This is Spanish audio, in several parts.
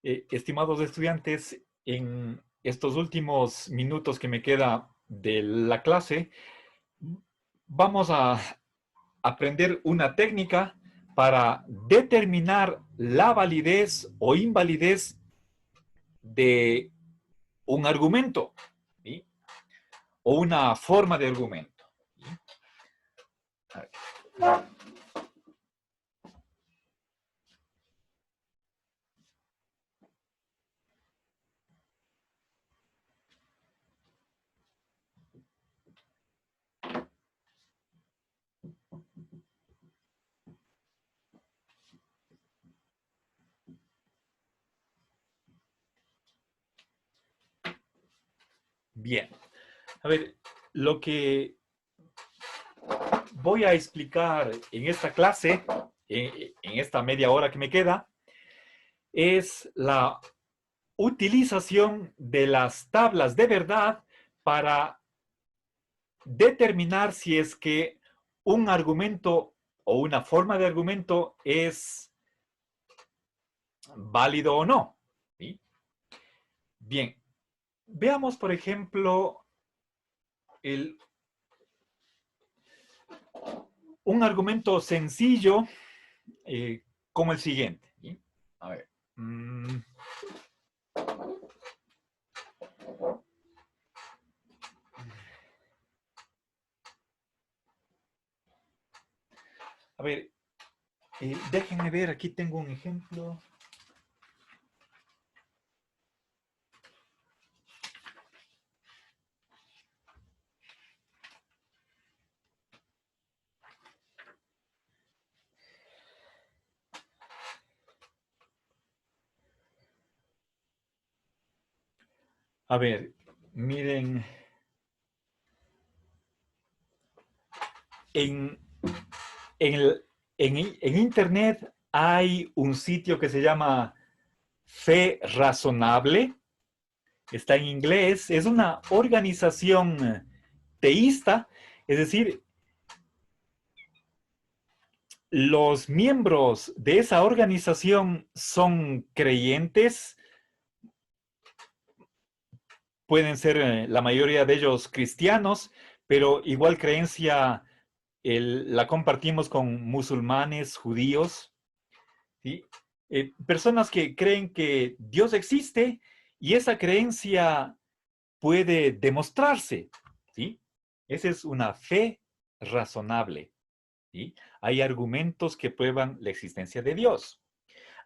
Estimados estudiantes, en estos últimos minutos que me queda de la clase, vamos a aprender una técnica para determinar la validez o invalidez de un argumento, ¿sí? O una forma de argumento. ¿Sí? A ver. Bien, a ver, lo que voy a explicar en esta clase, en esta media hora que me queda, es la utilización de las tablas de verdad para determinar si es que un argumento o una forma de argumento es válido o no. ¿Sí? Bien, veamos, por ejemplo, un argumento sencillo como el siguiente. ¿Sí? A ver. A ver, déjenme ver, aquí tengo un ejemplo. A ver, miren, en, en, en Internet hay un sitio que se llama Fe Razonable, está en inglés, es una organización teísta, es decir, los miembros de esa organización son creyentes, pueden ser la mayoría de ellos cristianos, pero igual creencia la compartimos con musulmanes, judíos, ¿sí? Personas que creen que Dios existe y esa creencia puede demostrarse, ¿sí? Esa es una fe razonable, ¿sí? Hay argumentos que prueban la existencia de Dios.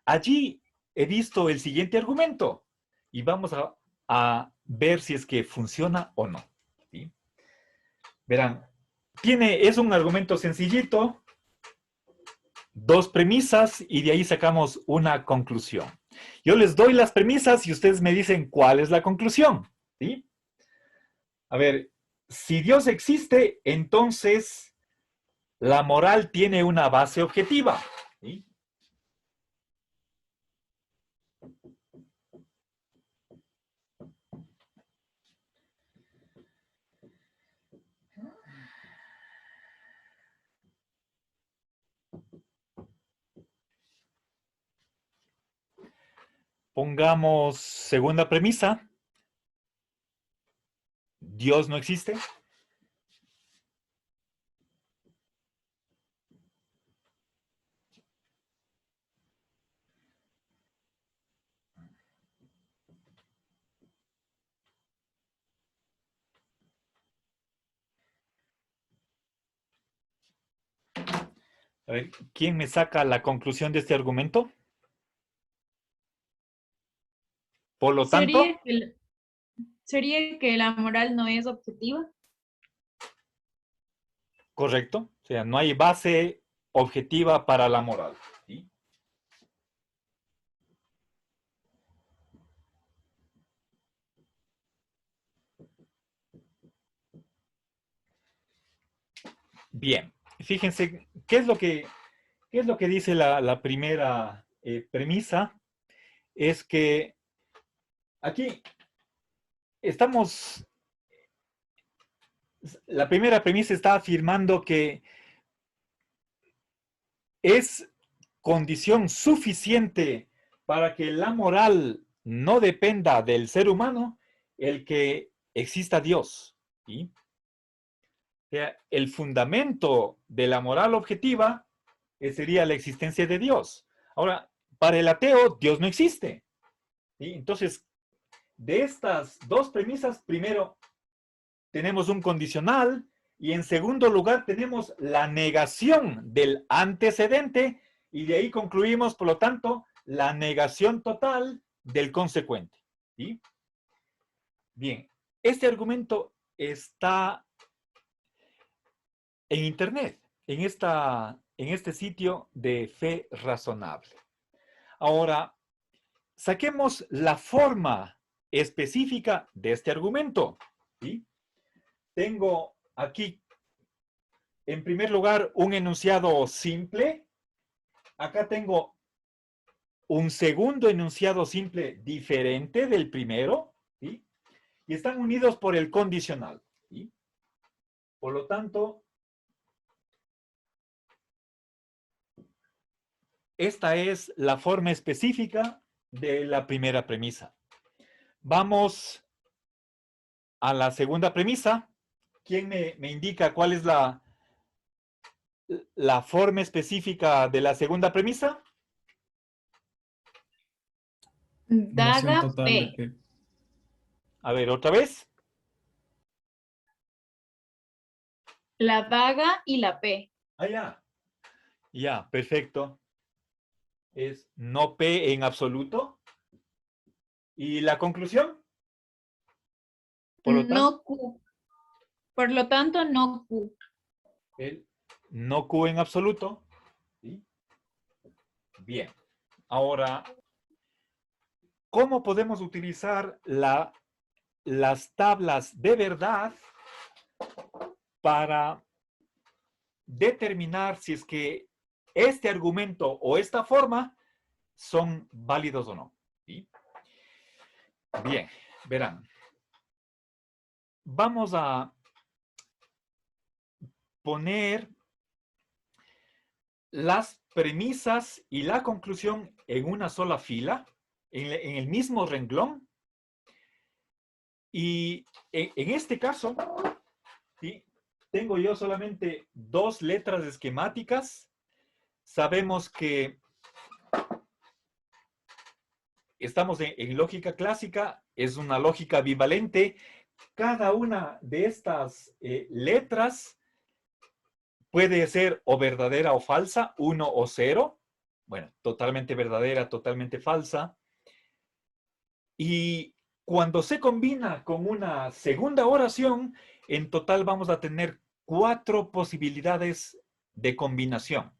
Allí he visto el siguiente argumento y vamos a ver si es que funciona o no, ¿sí? Verán, es un argumento sencillito, dos premisas y de ahí sacamos una conclusión. Yo les doy las premisas y ustedes me dicen cuál es la conclusión, ¿sí? A ver, si Dios existe, entonces la moral tiene una base objetiva, ¿sí? Pongamos segunda premisa. Dios no existe. A ver, ¿quién me saca la conclusión de este argumento? Por lo tanto, Sería que la moral no es objetiva. correcto. O sea, no hay base objetiva para la moral, ¿sí? Bien, fíjense, qué es lo que dice la primera premisa? Es que aquí estamos, la primera premisa está afirmando que es condición suficiente para que la moral no dependa del ser humano, el que exista Dios. ¿Sí? O sea, el fundamento de la moral objetiva sería la existencia de Dios. Ahora, para el ateo, Dios no existe. ¿Sí? Entonces, de estas dos premisas, primero tenemos un condicional y en segundo lugar tenemos la negación del antecedente y de ahí concluimos, por lo tanto, la negación total del consecuente. ¿Sí? Bien, este argumento está en Internet, en este sitio de Fe Razonable. Ahora, saquemos la forma específica de este argumento. ¿Sí? Tengo aquí, en primer lugar, un enunciado simple. Acá tengo un segundo enunciado simple diferente del primero. ¿Sí? Y están unidos por el condicional. ¿Sí? Por lo tanto, esta es la forma específica de la primera premisa. Vamos a la segunda premisa. ¿Quién me indica cuál es la forma específica de la segunda premisa? Negación Dada total de P. P. A ver, otra vez. La daga y la P. Ah, ya. Ya, perfecto. Es no P en absoluto. ¿Y la conclusión? Por lo tanto, No Q. Por lo tanto, no Q. el no Q en absoluto. ¿Sí? Bien. Ahora, ¿cómo podemos utilizar las tablas de verdad para determinar si es que este argumento o esta forma son válidos o no? ¿Sí? Bien, verán. Vamos a poner las premisas y la conclusión en una sola fila, en el mismo renglón. Y en este caso, ¿sí? Tengo yo solamente dos letras esquemáticas. Sabemos que estamos en lógica clásica, es una lógica bivalente. Cada una de estas letras puede ser o verdadera o falsa, 1 o 0. Bueno, totalmente verdadera, totalmente falsa. Y cuando se combina con una segunda oración, en total vamos a tener 4 posibilidades de combinación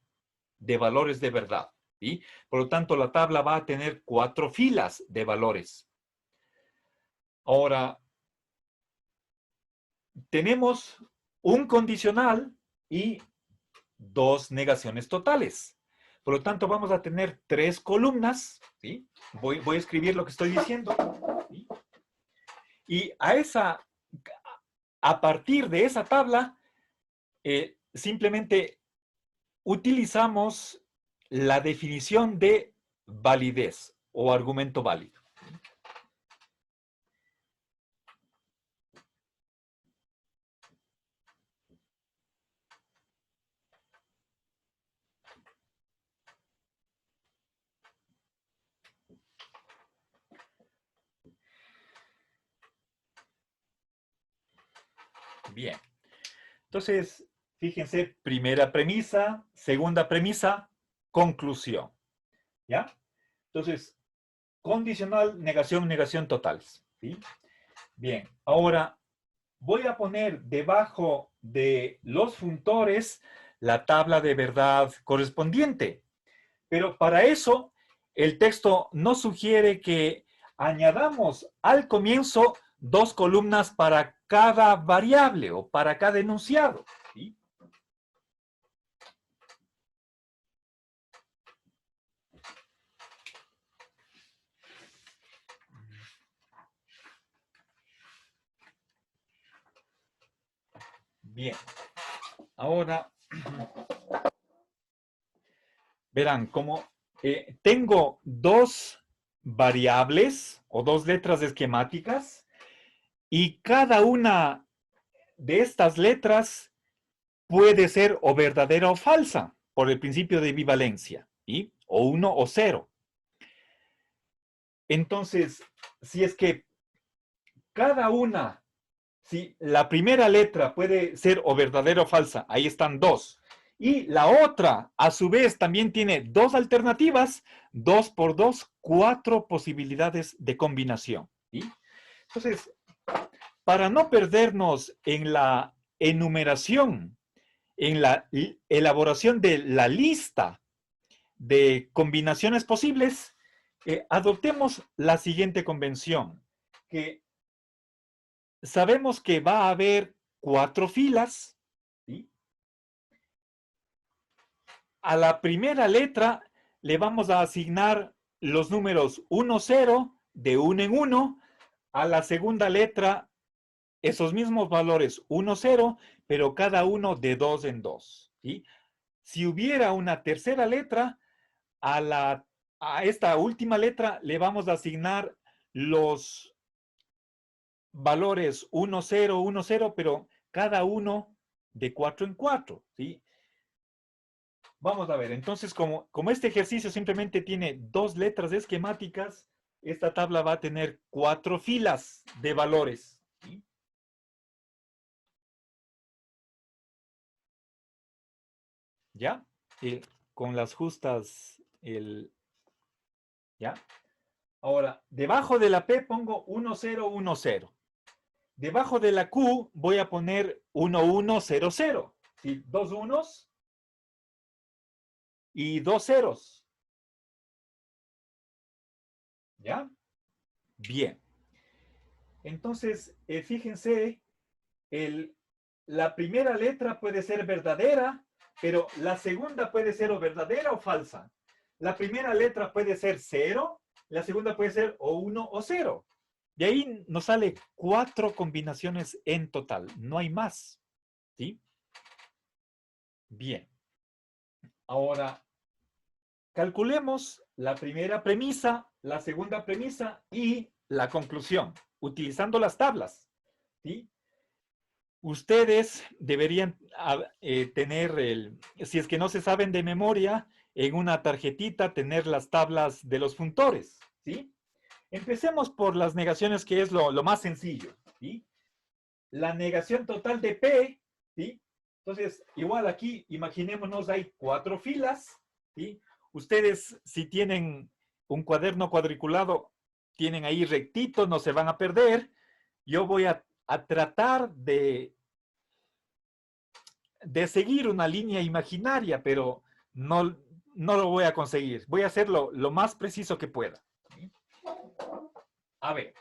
de valores de verdad. ¿Sí? Por lo tanto, la tabla va a tener 4 filas de valores. Ahora, tenemos un condicional y 2 negaciones totales. Por lo tanto, vamos a tener 3 columnas. ¿Sí? Voy a escribir lo que estoy diciendo. ¿Sí? Y a partir de esa tabla, simplemente utilizamos la definición de validez o argumento válido. Bien. Entonces, fíjense, primera premisa, segunda premisa, conclusión. ¿Ya? Entonces, condicional, negación, negación totales. ¿Sí? Bien, ahora voy a poner debajo de los funtores la tabla de verdad correspondiente. Pero para eso, el texto nos sugiere que añadamos al comienzo 2 columnas para cada variable o para cada enunciado. ¿Sí? Bien. Ahora, verán, como tengo 2 variables o dos letras esquemáticas y cada una de estas letras puede ser o verdadera o falsa por el principio de bivalencia, ¿sí? O 1 o 0. Entonces, si es que cada una, si la primera letra puede ser o verdadera o falsa, ahí están dos. Y la otra, a su vez, también tiene dos alternativas, 2 por 2, 4 posibilidades de combinación. ¿Sí? Entonces, para no perdernos en la enumeración, en la elaboración de la lista de combinaciones posibles, adoptemos la siguiente convención, que sabemos que va a haber 4 filas, ¿sí? A la primera letra le vamos a asignar los números 1, 0, de 1 en 1, a la segunda letra esos mismos valores 1, 0, pero cada uno de 2 en 2, ¿sí? Si hubiera una tercera letra, a esta última letra le vamos a asignar los valores 1, 0, 1, 0, pero cada uno de 4 en 4, ¿sí? Vamos a ver, entonces como este ejercicio simplemente tiene dos letras esquemáticas, esta tabla va a tener 4 filas de valores, ¿sí? ¿Ya? Con las justas, ¿ya? Ahora, debajo de la P pongo 1, 0, 1, 0. Debajo de la Q voy a poner 1, 1, 0, 0. ¿Sí? Dos unos y dos ceros. ¿Ya? Bien. Entonces, fíjense, la primera letra puede ser verdadera, pero la segunda puede ser o verdadera o falsa. La primera letra puede ser 0, la segunda puede ser o 1 o 0. De ahí nos sale 4 combinaciones en total, no hay más. ¿Sí? Bien. Ahora, calculemos la primera premisa, la segunda premisa y la conclusión, utilizando las tablas. ¿Sí? Ustedes deberían tener, si es que no se saben de memoria, en una tarjetita tener las tablas de los funtores. ¿Sí? Empecemos por las negaciones, que es lo más sencillo. ¿Sí? La negación total de P, ¿sí? Entonces, igual aquí, imaginémonos, hay 4 filas, ¿sí? Ustedes, si tienen un cuaderno cuadriculado, tienen ahí rectito, no se van a perder. Yo voy a tratar de seguir una línea imaginaria, pero no lo voy a conseguir. Voy a hacerlo lo más preciso que pueda. ¿Sí? A ver,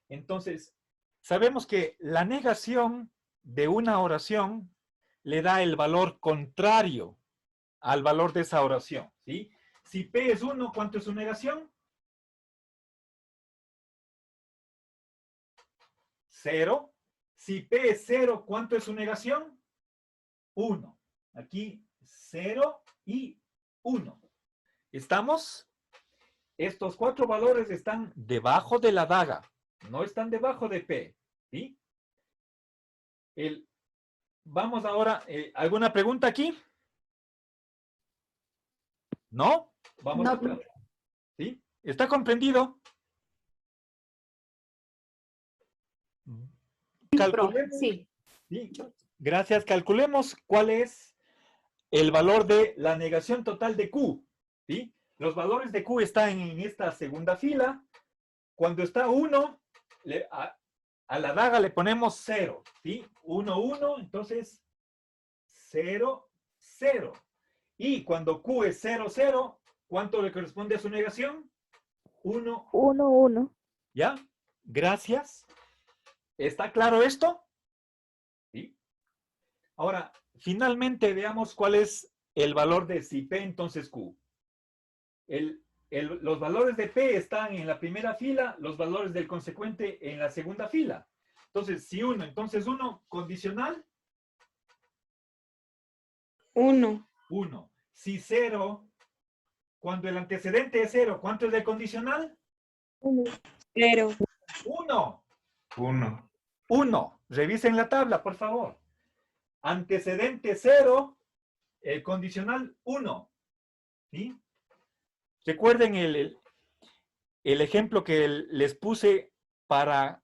entonces, sabemos que la negación de una oración le da el valor contrario al valor de esa oración, ¿sí? Si P es 1, ¿cuánto es su negación? 0. Si P es 0, ¿cuánto es su negación? 1. Aquí 0 y 1. ¿Estamos? Estos 4 valores están debajo de la daga, no están debajo de P, ¿sí? Vamos ahora, ¿alguna pregunta aquí? ¿No? Vamos No, a ver. ¿Sí? ¿Está comprendido? Calculemos. sí. ¿Sí? Gracias. Calculemos cuál es el valor de la negación total de Q. ¿Sí? Los valores de Q están en esta segunda fila. Cuando está 1, a la daga le ponemos 0. ¿Sí? 1, 1, entonces 0, 0. Y cuando Q es 0, 0, ¿cuánto le corresponde a su negación? 1, 1, 1. ¿ya? Gracias. ¿Está claro esto? ¿Sí? Ahora, finalmente veamos cuál es el valor de si P entonces Q. Los valores de P están en la primera fila, los valores del consecuente en la segunda fila. Entonces, si 1, entonces 1, condicional. 1. 1. Si 0, cuando el antecedente es 0, ¿cuánto es de condicional? 0. 1. 1. 1. Revisen la tabla, por favor. Antecedente 0, el condicional 1. ¿Sí? Recuerden el ejemplo que les puse para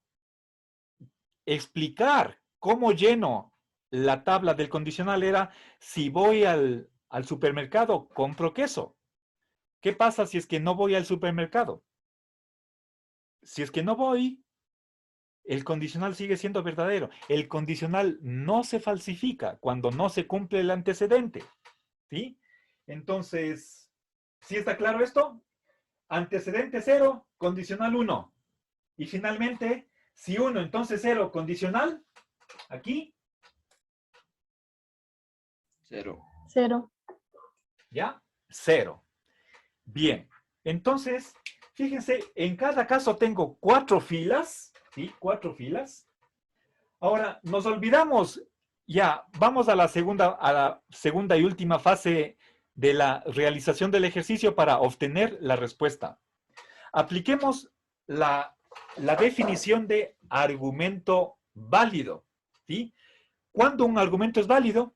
explicar cómo lleno la tabla del condicional. Era, si voy al supermercado, compro queso. ¿Qué pasa si es que no voy al supermercado? Si es que no voy, el condicional sigue siendo verdadero. El condicional no se falsifica cuando no se cumple el antecedente. ¿Sí? Entonces, ¿sí está claro esto? Antecedente 0, condicional 1. Y finalmente, si 1, entonces 0, condicional, aquí. 0. 0. ¿Ya? 0. Bien. Entonces, fíjense, en cada caso tengo 4 filas. ¿Sí? 4 filas. Ahora, nos olvidamos, ya, vamos a la segunda y última fase de la realización del ejercicio para obtener la respuesta. Apliquemos la definición de argumento válido. ¿Sí? ¿Cuándo un argumento es válido?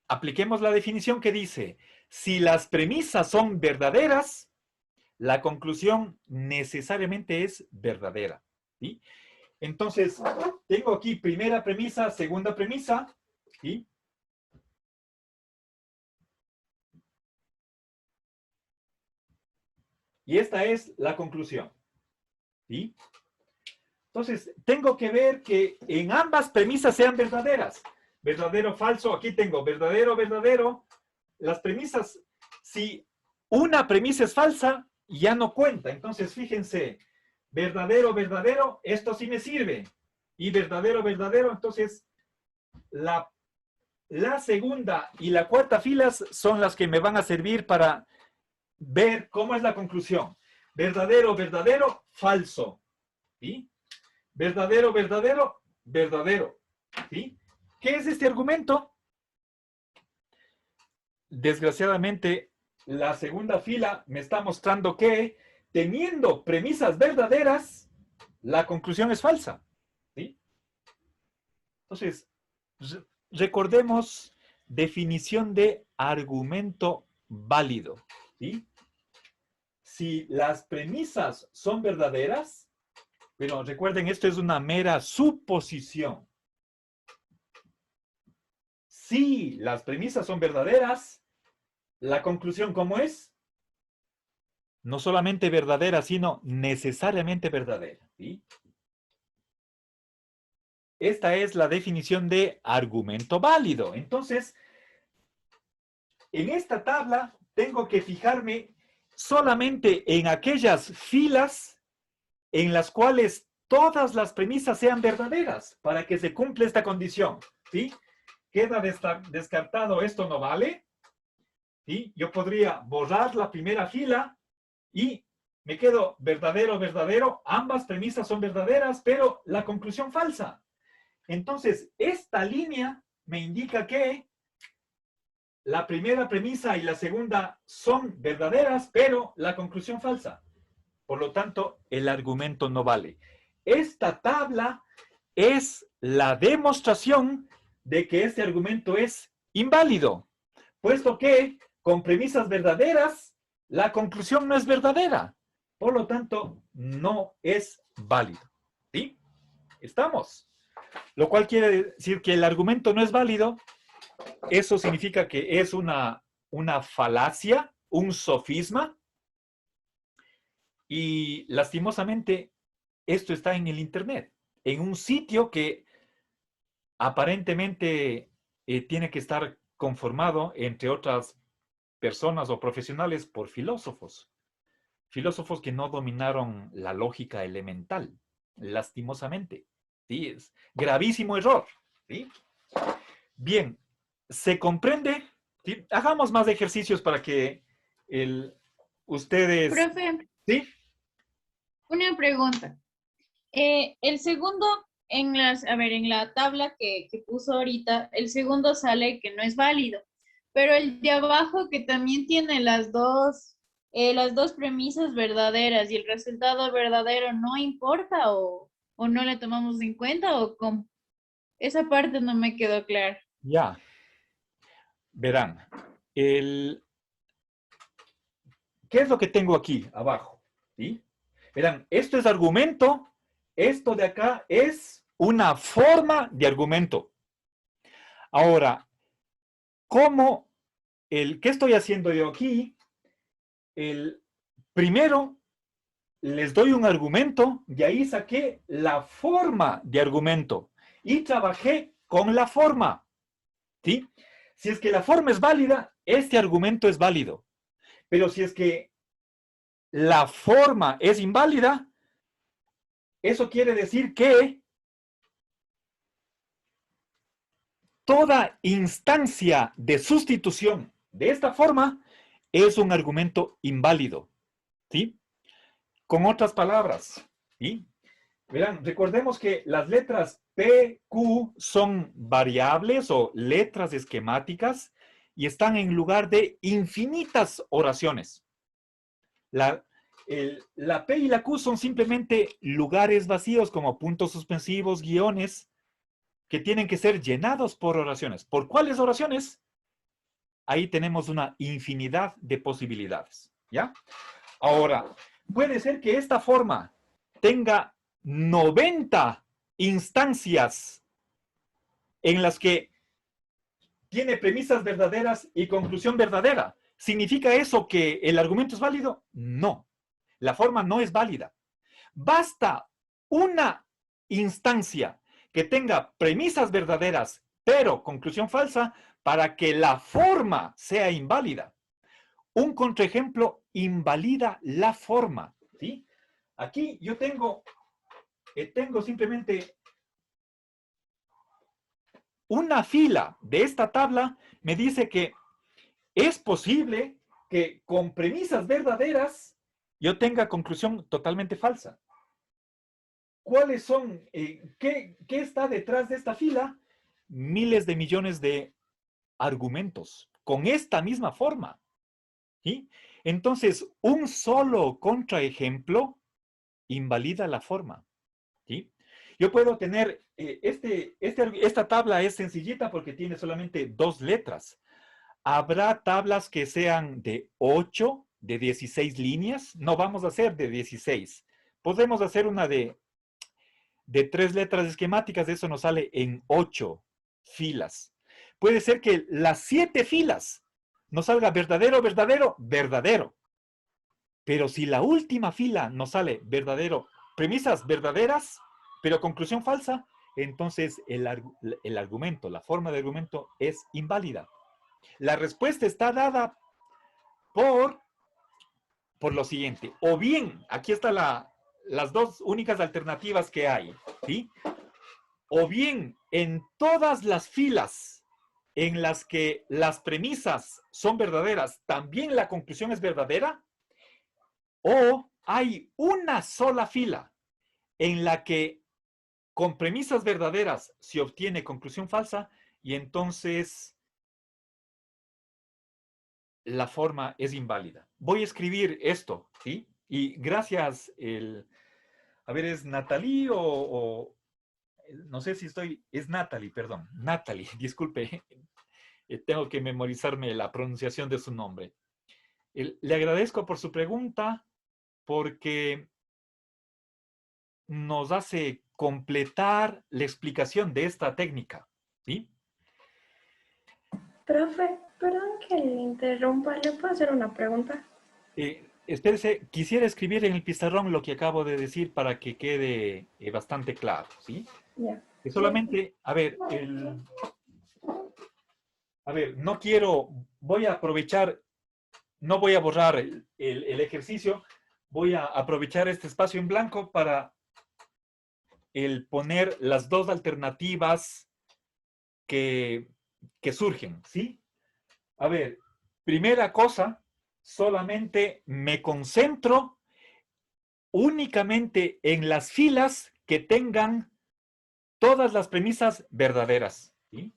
Apliquemos la definición que dice, si las premisas son verdaderas, la conclusión necesariamente es verdadera. ¿Sí? Entonces, tengo aquí primera premisa, segunda premisa. ¿Sí? Y esta es la conclusión. ¿Sí? Entonces, tengo que ver que en ambas premisas sean verdaderas. Verdadero, falso, aquí tengo verdadero, verdadero. Las premisas, si una premisa es falsa, ya no cuenta. Entonces, fíjense, verdadero, verdadero, esto sí me sirve. Y verdadero, verdadero, entonces, la segunda y la cuarta filas son las que me van a servir para ver cómo es la conclusión. Verdadero, verdadero, falso. ¿Sí? Verdadero, verdadero, verdadero. ¿Sí? ¿Qué es este argumento? Desgraciadamente, la segunda fila me está mostrando que, teniendo premisas verdaderas, la conclusión es falsa. ¿Sí? Entonces, recordemos definición de argumento válido. ¿Sí? Si las premisas son verdaderas, pero recuerden, esto es una mera suposición. Si las premisas son verdaderas, la conclusión, ¿cómo es? No solamente verdadera, sino necesariamente verdadera. ¿Sí? Esta es la definición de argumento válido. Entonces, en esta tabla tengo que fijarme solamente en aquellas filas en las cuales todas las premisas sean verdaderas para que se cumpla esta condición. ¿Sí? Queda descartado, esto no vale. ¿Sí? Yo podría borrar la primera fila y me quedo verdadero, verdadero. Ambas premisas son verdaderas, pero la conclusión falsa. Entonces, esta línea me indica que la primera premisa y la segunda son verdaderas, pero la conclusión falsa. Por lo tanto, el argumento no vale. Esta tabla es la demostración de que este argumento es inválido, puesto que con premisas verdaderas, la conclusión no es verdadera. Por lo tanto, no es válido. ¿Sí? ¿Estamos? Lo cual quiere decir que el argumento no es válido. Eso significa que es una falacia, un sofisma. Y lastimosamente, esto está en el Internet, en un sitio que aparentemente tiene que estar conformado, entre otras personas o profesionales, por filósofos. Filósofos que no dominaron la lógica elemental, lastimosamente. ¿Sí? Es gravísimo error. ¿Sí? Bien, ¿se comprende? ¿Sí? Hagamos más ejercicios para que ustedes... Profe, ¿Sí? una pregunta. El segundo, en la tabla que puso ahorita, el segundo sale que no es válido. Pero el de abajo que también tiene las dos premisas verdaderas y el resultado verdadero no importa o no le tomamos en cuenta o cómo. Esa parte no me quedó clara. Ya, verán. ¿Qué es lo que tengo aquí abajo? ¿Sí? Verán, esto es argumento, esto de acá es una forma de argumento. Ahora, ¿qué estoy haciendo yo aquí? Primero, les doy un argumento, y ahí saqué la forma de argumento y trabajé con la forma. ¿Sí? Si es que la forma es válida, este argumento es válido. Pero si es que la forma es inválida, eso quiere decir que toda instancia de sustitución de esta forma es un argumento inválido. ¿Sí? Con otras palabras, ¿sí? Verán, recordemos que las letras P, Q son variables o letras esquemáticas y están en lugar de infinitas oraciones. La P y la Q son simplemente lugares vacíos como puntos suspensivos, guiones, que tienen que ser llenados por oraciones. ¿Por cuáles oraciones? Ahí tenemos una infinidad de posibilidades, ¿ya? Ahora, puede ser que esta forma tenga 90 instancias en las que tiene premisas verdaderas y conclusión verdadera. ¿Significa eso que el argumento es válido? No. La forma no es válida. Basta una instancia que tenga premisas verdaderas, pero conclusión falsa, para que la forma sea inválida. Un contraejemplo invalida la forma, ¿sí? Aquí yo tengo simplemente una fila de esta tabla, me dice que es posible que con premisas verdaderas yo tenga conclusión totalmente falsa. ¿Cuáles son? ¿Qué está detrás de esta fila? Miles de millones de argumentos con esta misma forma. ¿Sí? Entonces, un solo contraejemplo invalida la forma. ¿Sí? Yo puedo tener, esta tabla es sencillita porque tiene solamente 2 letras. Habrá tablas que sean de 8, de 16 líneas. No vamos a hacer de 16. Podemos hacer una de 3 letras esquemáticas. Eso nos sale en 8 filas. Puede ser que las 7 filas nos salga verdadero, verdadero, verdadero. Pero si la última fila nos sale verdadero, premisas verdaderas, pero conclusión falsa, entonces el argumento, la forma de argumento es inválida. La respuesta está dada por lo siguiente. O bien, aquí están las dos únicas alternativas que hay, ¿sí? O bien, en todas las filas en las que las premisas son verdaderas, también la conclusión es verdadera, o hay una sola fila en la que con premisas verdaderas se obtiene conclusión falsa y entonces la forma es inválida. Voy a escribir esto, ¿sí? Y gracias, a ver, ¿es Natalie o no sé si es Natalie, perdón, Natalie, disculpe, tengo que memorizarme la pronunciación de su nombre. Le agradezco por su pregunta porque nos hace completar la explicación de esta técnica, ¿sí? Profe, perdón que le interrumpa, ¿le puedo hacer una pregunta? Espérese, quisiera escribir en el pizarrón lo que acabo de decir para que quede bastante claro, ¿sí? Ya. Que solamente, a ver, no quiero, voy a aprovechar, no voy a borrar el ejercicio, voy a aprovechar este espacio en blanco para el poner las dos alternativas que surgen, ¿sí? A ver, primera cosa, solamente me concentro únicamente en las filas que tengan todas las premisas verdaderas, ¿sí?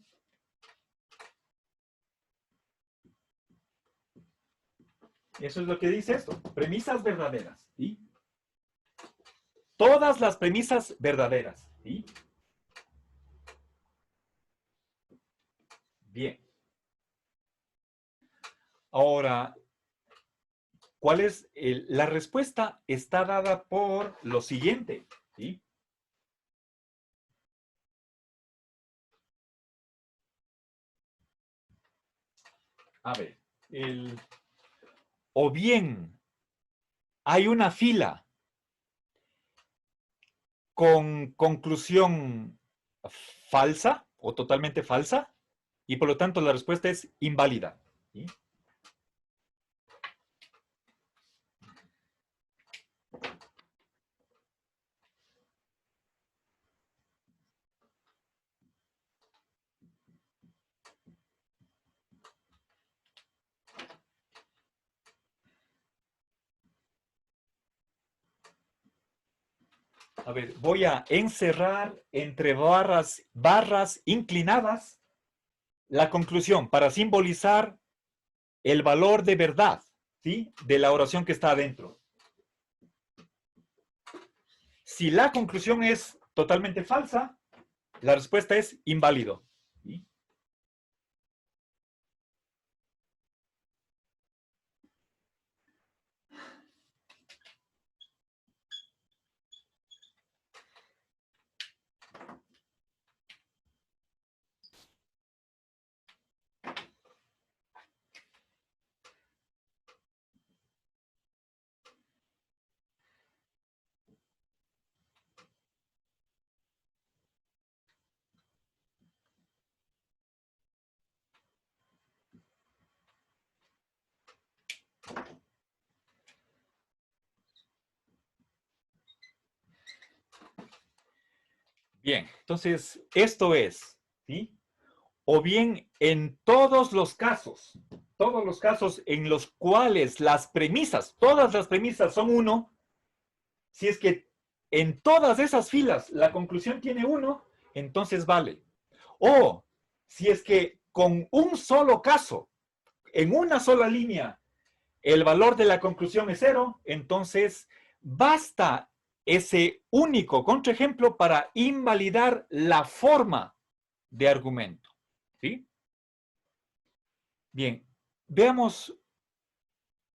Eso es lo que dice esto. Premisas verdaderas. ¿Sí? Todas las premisas verdaderas. ¿Sí? Bien. Ahora, ¿cuál es la respuesta? Está dada por lo siguiente. ¿Sí? A ver, o bien hay una fila con conclusión falsa o totalmente falsa y por lo tanto la respuesta es inválida. ¿Sí? A ver, voy a encerrar entre barras inclinadas la conclusión para simbolizar el valor de verdad, ¿sí? De la oración que está adentro. Si la conclusión es totalmente falsa, la respuesta es inválido. ¿Sí? Bien, entonces esto es, ¿sí? O bien en todos los casos en los cuales las premisas, todas las premisas son 1, si es que en todas esas filas la conclusión tiene 1, entonces vale. O si es que con un solo caso, en una sola línea, el valor de la conclusión es 0, entonces basta ese único contraejemplo para invalidar la forma de argumento. ¿Sí? Bien, veamos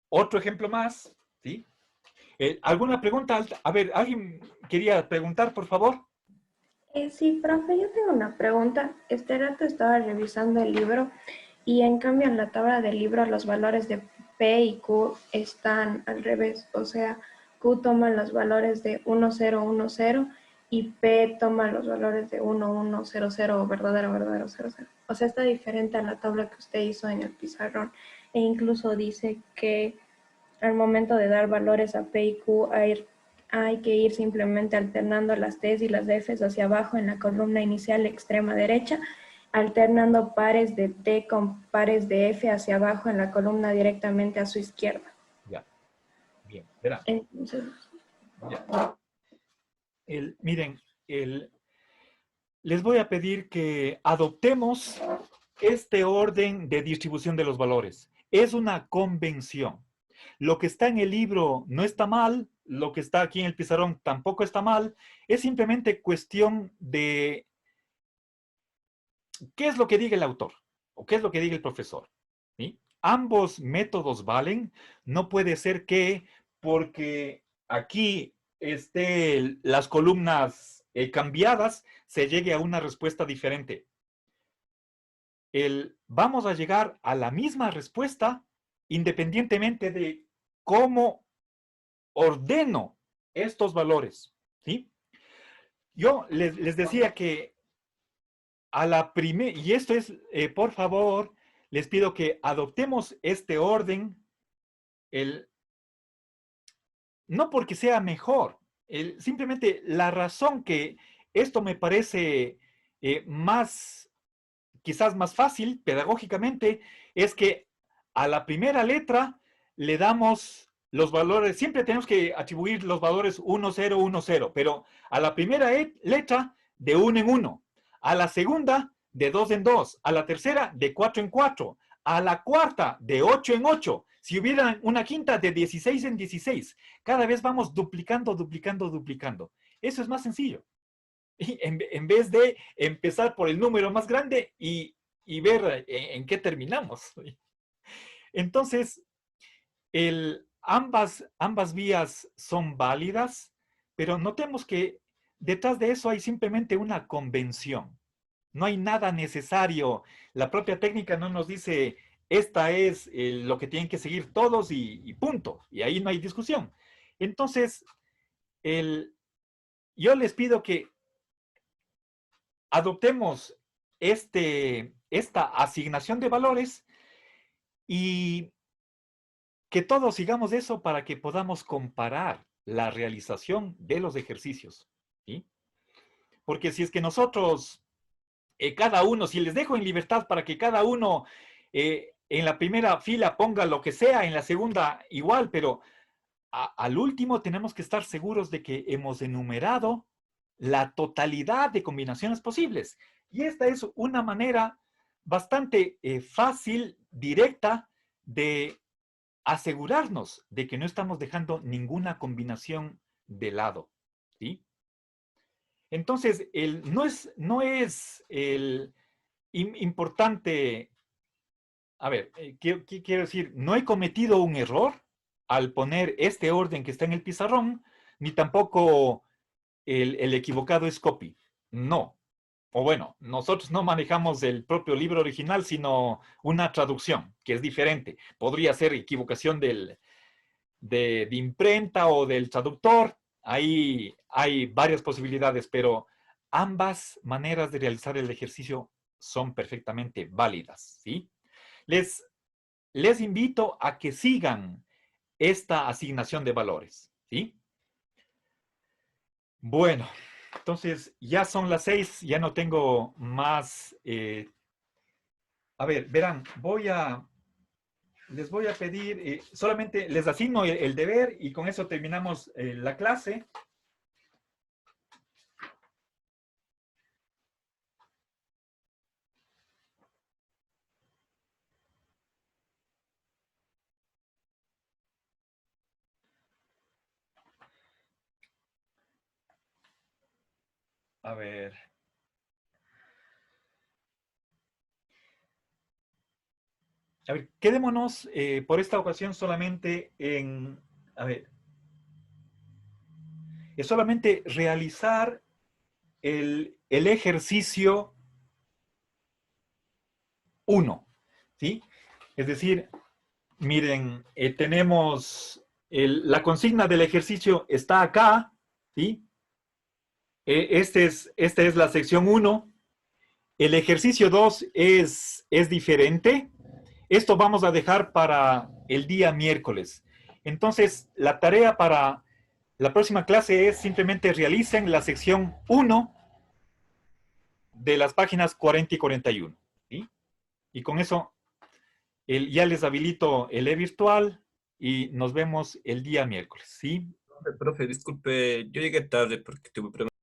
otro ejemplo más. ¿Sí? ¿Alguna pregunta? A ver, ¿alguien quería preguntar, por favor? Sí, profe, yo tengo una pregunta. Este rato estaba revisando el libro y en cambio en la tabla del libro los valores de P y Q están al revés. O sea, Q toma los valores de 1010 y P toma los valores de 1100 verdadero, verdadero, 00. O sea, está diferente a la tabla que usted hizo en el pizarrón. E incluso dice que al momento de dar valores a P y Q hay que ir simplemente alternando las T's y las F's hacia abajo en la columna inicial extrema derecha, alternando pares de T con pares de F hacia abajo en la columna directamente a su izquierda. Ya, bien, verán. Entonces, Ya. Miren, les voy a pedir que adoptemos este orden de distribución de los valores. Es una convención. Lo que está en el libro no está mal, lo que está aquí en el pizarrón tampoco está mal, es simplemente cuestión de qué es lo que diga el autor o qué es lo que diga el profesor. ¿Sí? Ambos métodos valen, no puede ser que porque aquí estén las columnas cambiadas, se llegue a una respuesta diferente. Vamos a llegar a la misma respuesta independientemente de cómo ordeno estos valores. ¿Sí? Yo les decía que a la primera, y esto es, por favor, les pido que adoptemos este orden, no porque sea mejor, simplemente la razón que esto me parece quizás más fácil pedagógicamente, es que a la primera letra le damos los valores, siempre tenemos que atribuir los valores 1, 0, 1, 0, pero a la primera letra de 1 en 1, a la segunda de 2 en 2, a la tercera de 4 en 4, a la cuarta de 8 en 8, Si hubiera una quinta de 16 en 16, cada vez vamos duplicando, duplicando, duplicando. Eso es más sencillo. Y en vez de empezar por el número más grande y ver en qué terminamos. Entonces, ambas vías son válidas, pero notemos que detrás de eso hay simplemente una convención. No hay nada necesario. La propia técnica no nos dice, esta es lo que tienen que seguir todos y punto. Y ahí no hay discusión. Entonces, yo les pido que adoptemos esta asignación de valores y que todos sigamos eso para que podamos comparar la realización de los ejercicios. ¿Sí? Porque si es que nosotros, cada uno, si les dejo en libertad para que cada uno en la primera fila ponga lo que sea, en la segunda igual, pero al último tenemos que estar seguros de que hemos enumerado la totalidad de combinaciones posibles. Y esta es una manera bastante fácil, directa, de asegurarnos de que no estamos dejando ninguna combinación de lado. ¿Sí? Entonces, no es importante, a ver, ¿qué quiero decir? No he cometido un error al poner este orden que está en el pizarrón, ni tampoco el equivocado es copy. No. O bueno, nosotros no manejamos el propio libro original, sino una traducción, que es diferente. Podría ser equivocación de imprenta o del traductor. Ahí hay varias posibilidades, pero ambas maneras de realizar el ejercicio son perfectamente válidas, ¿sí? Les invito a que sigan esta asignación de valores, ¿sí? Bueno, entonces ya son las 6, ya no tengo más. A ver, verán, les voy a pedir, solamente les asigno el deber y con eso terminamos la clase. A ver. A ver, quedémonos por esta ocasión solamente en, a ver, es solamente realizar el ejercicio 1, ¿sí? Es decir, miren, tenemos la consigna del ejercicio está acá, ¿sí? Esta es la sección 1. El ejercicio 2 es diferente. Esto vamos a dejar para el día miércoles. Entonces, la tarea para la próxima clase es simplemente realicen la sección 1 de las páginas 40 y 41. ¿Sí? Y con eso ya les habilito el e-virtual y nos vemos el día miércoles. ¿Sí? Profe, disculpe, yo llegué tarde porque tuve problemas.